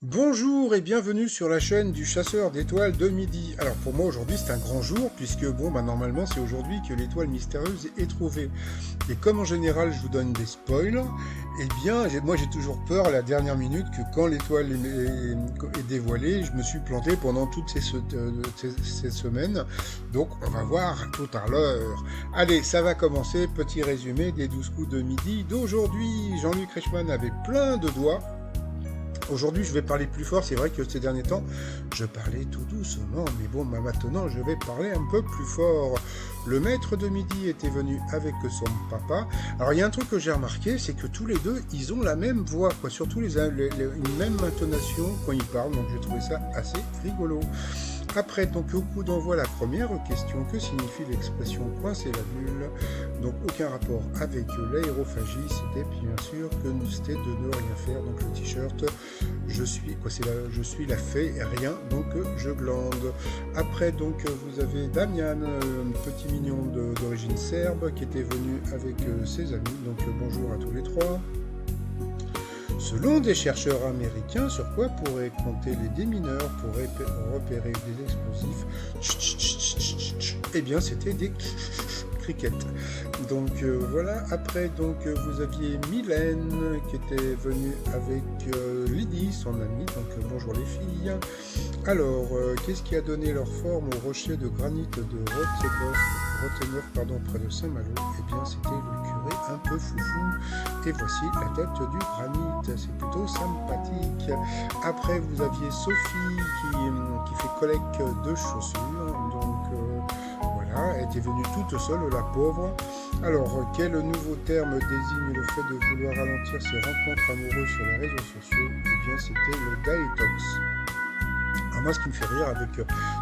Bonjour et bienvenue sur la chaîne du chasseur d'étoiles de midi. Alors pour moi aujourd'hui c'est un grand jour puisque normalement c'est aujourd'hui que l'étoile mystérieuse est trouvée. Et comme en général je vous donne des spoils, moi j'ai toujours peur à la dernière minute que quand l'étoile est dévoilée, je me suis planté pendant toutes ces semaines. Donc on va voir tout à l'heure. Allez, ça va commencer, petit résumé des 12 coups de midi d'aujourd'hui. Jean-Luc Reichmann avait plein de doigts. Aujourd'hui, je vais parler plus fort. C'est vrai que ces derniers temps, je parlais tout doucement, mais maintenant, je vais parler un peu plus fort. Le maître de midi était venu avec son papa. Alors, il y a un truc que j'ai remarqué, c'est que tous les deux, ils ont la même voix, quoi. Surtout une même intonation quand ils parlent. Donc, j'ai trouvé ça assez rigolo. Après, donc, au coup d'envoi, la première question, que signifie l'expression coincer la bulle? Donc, aucun rapport avec l'aérophagie, c'était bien sûr que c'était de ne rien faire. Donc, le t-shirt, je suis la fée, rien, donc je glande. Après, donc, vous avez Damian, un petit mignon d'origine serbe, qui était venu avec ses amis. Donc, bonjour à tous les trois. Selon des chercheurs américains, sur quoi pourraient compter les démineurs pour repérer des explosifs? Eh bien, c'était des crickets. Donc voilà. Après, donc vous aviez Mylène qui était venue avec Lydie, son amie. Donc bonjour les filles. Alors, qu'est-ce qui a donné leur forme au rocher de granit de Rothenburg, près de Saint-Malo? Eh bien, c'était le curé un peu foufou. Et voici la tête du granit. C'est plutôt sympathique. Après, vous aviez Sophie qui fait collecte de chaussures. Donc, voilà, elle était venue toute seule, la pauvre. Alors, quel nouveau terme désigne le fait de vouloir ralentir ses rencontres amoureuses sur les réseaux sociaux? Eh bien, c'était le detox. Alors moi, ce qui me fait rire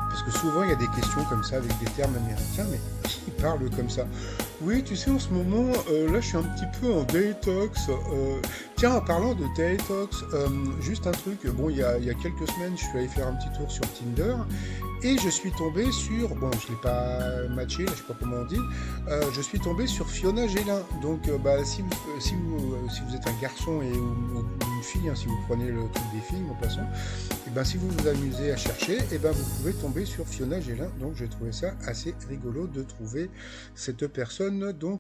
parce que souvent il y a des questions comme ça avec des termes américains, mais qui parlent comme ça? Oui, tu sais, en ce moment, là, je suis un petit peu en détox. Tiens, en parlant de détox, juste un truc. Bon, il y a quelques semaines, je suis allé faire un petit tour sur Tinder et je suis tombé sur, bon, je l'ai pas matché, là, je sais pas comment on dit, je suis tombé sur Fiona Gélin. Donc, si vous êtes un garçon ou une fille, hein, si vous prenez le truc des filles, en passant, et ben si vous vous amusez à chercher, et ben vous pouvez tomber sur Fiona Gélin. Donc, j'ai trouvé ça assez rigolo de trouver cette personne donc